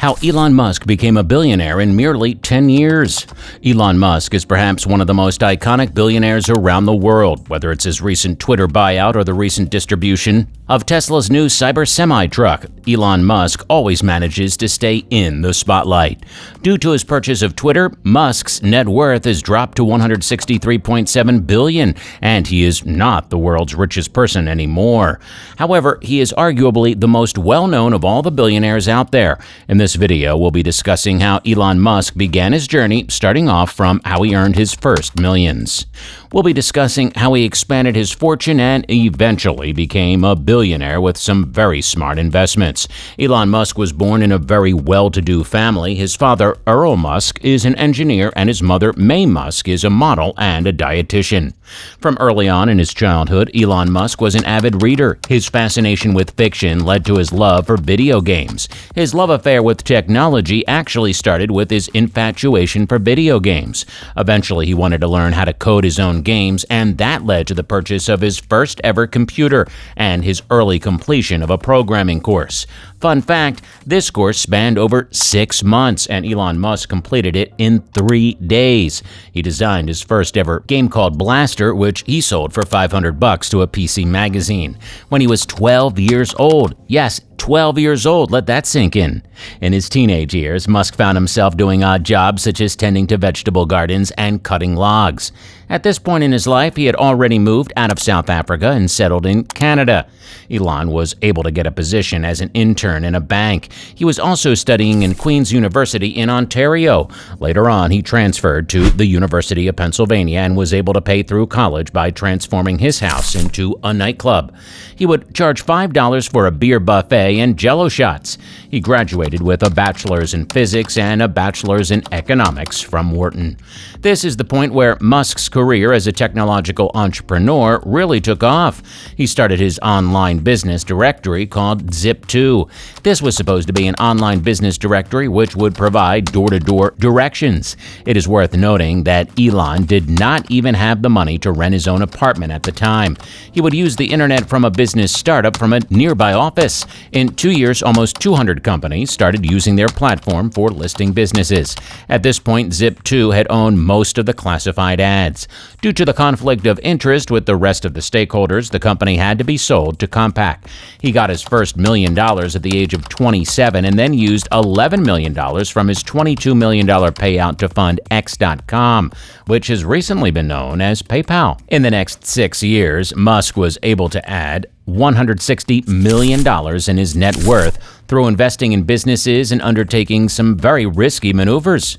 How Elon Musk became a billionaire in merely 10 years. Elon Musk is perhaps one of the most iconic billionaires around the world, whether it's his recent Twitter buyout or the recent distribution of Tesla's new cyber semi-truck. Elon Musk always manages to stay in the spotlight. Due to his purchase of Twitter, Musk's net worth has dropped to $163.7 billion, and he is not the world's richest person anymore. However, he is arguably the most well-known of all the billionaires out there. In this video, we'll be discussing how Elon Musk began his journey, starting off from how he earned his first millions. We'll be discussing how he expanded his fortune and eventually became a billionaire with some very smart investments. Elon Musk was born in a very well-to-do family. His father, Errol Musk, is an engineer, and his mother, Maye Musk, is a model and a dietitian. From early on in his childhood, Elon Musk was an avid reader. His fascination with fiction led to his love for video games. His love affair with technology actually started with his infatuation for video games. Eventually, he wanted to learn how to code his own games, and that led to the purchase of his first ever computer and his early completion of a programming course. Fun fact, this course spanned over 6 months, and Elon Musk completed it in 3 days. He designed his first ever game called Blastar, which he sold for $500 to a PC magazine when he was 12 years old. Yes, 12 years old, let that sink in. In his teenage years, Musk found himself doing odd jobs such as tending to vegetable gardens and cutting logs. At this point in his life, he had already moved out of South Africa and settled in Canada. Elon was able to get a position as an intern in a bank. He was also studying in Queen's University in Ontario. Later on, he transferred to the University of Pennsylvania and was able to pay through college by transforming his house into a nightclub. He would charge $5 for a beer buffet and Jell-O shots. He graduated with a bachelor's in physics and a bachelor's in economics from Wharton. This is the point where Musk's career as a technological entrepreneur really took off. He started his online business directory called Zip2. This was supposed to be an online business directory which would provide door-to-door directions. It is worth noting that Elon did not even have the money to rent his own apartment at the time. He would use the internet from a business startup from a nearby office. In 2 years, almost 200 companies started using their platform for listing businesses. At this point, Zip2 had owned most of the classified ads. Due to the conflict of interest with the rest of the stakeholders, the company had to be sold to Compaq. He got his first $1 million at the age of 27 and then used $11 million from his $22 million payout to fund X.com, which has recently been known as PayPal. In the next 6 years, Musk was able to add $160 million in his net worth through investing in businesses and undertaking some very risky maneuvers.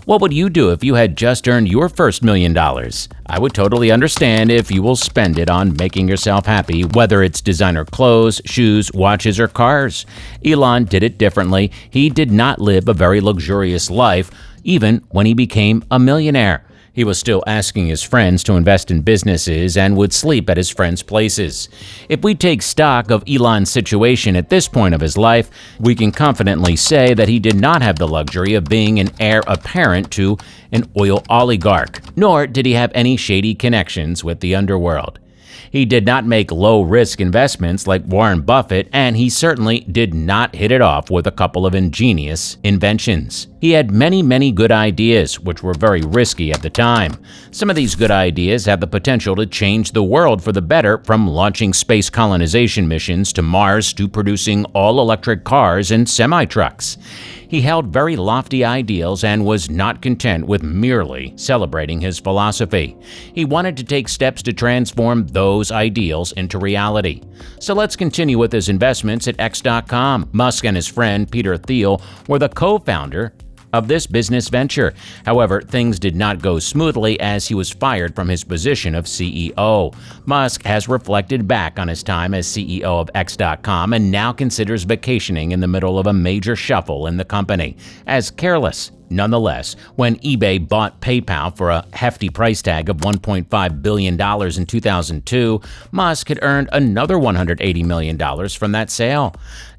What would you do if you had just earned your first $1 million? I would totally understand if you will spend it on making yourself happy, whether it's designer clothes, shoes, watches, or cars. Elon did it differently. He did not live a very luxurious life, even when he became a millionaire. He was still asking his friends to invest in businesses and would sleep at his friends' places. If we take stock of Elon's situation at this point of his life, we can confidently say that he did not have the luxury of being an heir apparent to an oil oligarch, nor did he have any shady connections with the underworld. He did not make low-risk investments like Warren Buffett, and he certainly did not hit it off with a couple of ingenious inventions. He had many good ideas, which were very risky at the time. Some of these good ideas have the potential to change the world for the better, from launching space colonization missions to Mars to producing all-electric cars and semi-trucks. He held very lofty ideals and was not content with merely celebrating his philosophy. He wanted to take steps to transform those ideals into reality. So let's continue with his investments at X.com. Musk and his friend Peter Thiel were the co-founder of this business venture. However, things did not go smoothly as he was fired from his position of CEO. Musk has reflected back on his time as CEO of X.com and now considers vacationing in the middle of a major shuffle in the company as careless. Nonetheless, when eBay bought PayPal for a hefty price tag of $1.5 billion in 2002, Musk had earned another $180 million from that sale.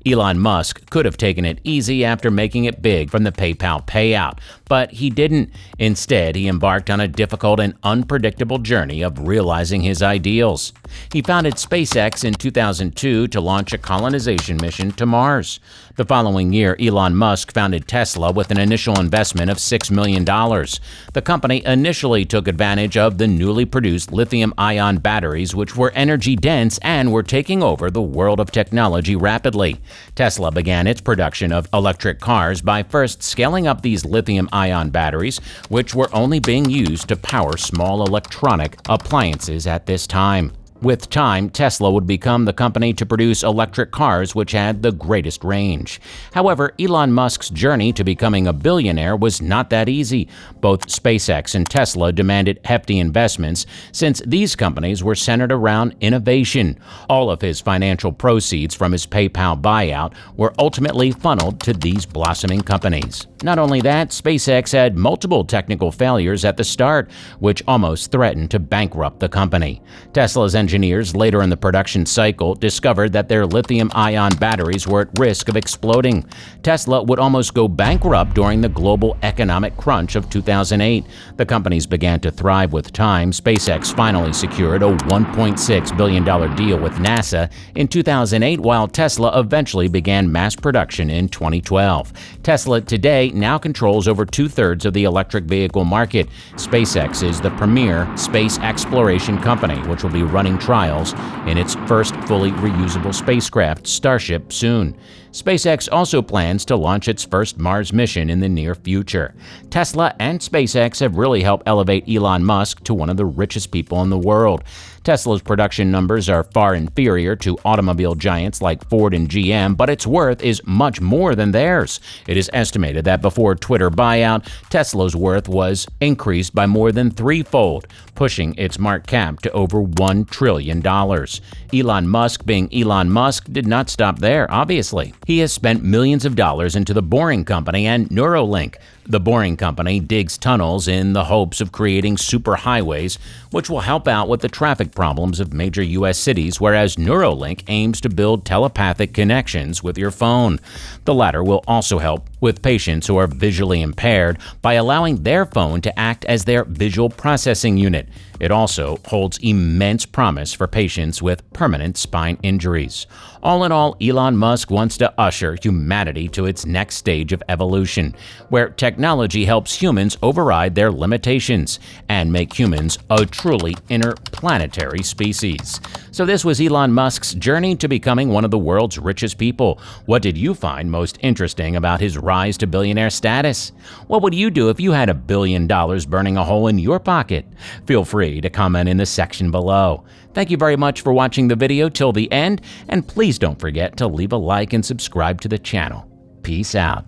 Elon Musk could have taken it easy after making it big from the PayPal payout, but he didn't. Instead, he embarked on a difficult and unpredictable journey of realizing his ideals. He founded SpaceX in 2002 to launch a colonization mission to Mars. The following year, Elon Musk founded Tesla with an initial investment of $6 million. The company initially took advantage of the newly produced lithium-ion batteries, which were energy-dense and were taking over the world of technology rapidly. Tesla began its production of electric cars by first scaling up these lithium-ion batteries, which were only being used to power small electronic appliances at this time. With time, Tesla would become the company to produce electric cars which had the greatest range. However, Elon Musk's journey to becoming a billionaire was not that easy. Both SpaceX and Tesla demanded hefty investments since these companies were centered around innovation. All of his financial proceeds from his PayPal buyout were ultimately funneled to these blossoming companies. Not only that, SpaceX had multiple technical failures at the start, which almost threatened to bankrupt the company. Tesla's engineers later in the production cycle discovered that their lithium-ion batteries were at risk of exploding. Tesla would almost go bankrupt during the global economic crunch of 2008. The companies began to thrive with time. SpaceX finally secured a $1.6 billion deal with NASA in 2008, while Tesla eventually began mass production in 2012. Tesla today now controls over two-thirds of the electric vehicle market. SpaceX is the premier space exploration company, which will be running trials in its first fully reusable spacecraft, Starship, soon. SpaceX also plans to launch its first Mars mission in the near future. Tesla and SpaceX have really helped elevate Elon Musk to one of the richest people in the world. Tesla's production numbers are far inferior to automobile giants like Ford and GM, but its worth is much more than theirs. It is estimated that before Twitter buyout, Tesla's worth was increased by more than threefold, pushing its market cap to over $1 trillion. Elon Musk, being Elon Musk, did not stop there, obviously. He has spent millions of dollars into the Boring Company and Neuralink. The Boring Company digs tunnels in the hopes of creating superhighways, which will help out with the traffic problems of major U.S. cities, whereas Neuralink aims to build telepathic connections with your phone. The latter will also help with patients who are visually impaired by allowing their phone to act as their visual processing unit. It also holds immense promise for patients with permanent spine injuries. All in all, Elon Musk wants to usher humanity to its next stage of evolution, where technology helps humans override their limitations and make humans a truly interplanetary species. So this was Elon Musk's journey to becoming one of the world's richest people. What did you find most interesting about his rise to billionaire status? What would you do if you had $1 billion burning a hole in your pocket? Feel free to comment in the section below. Thank you very much for watching the video till the end, and please don't forget to leave a like and subscribe to the channel. Peace out.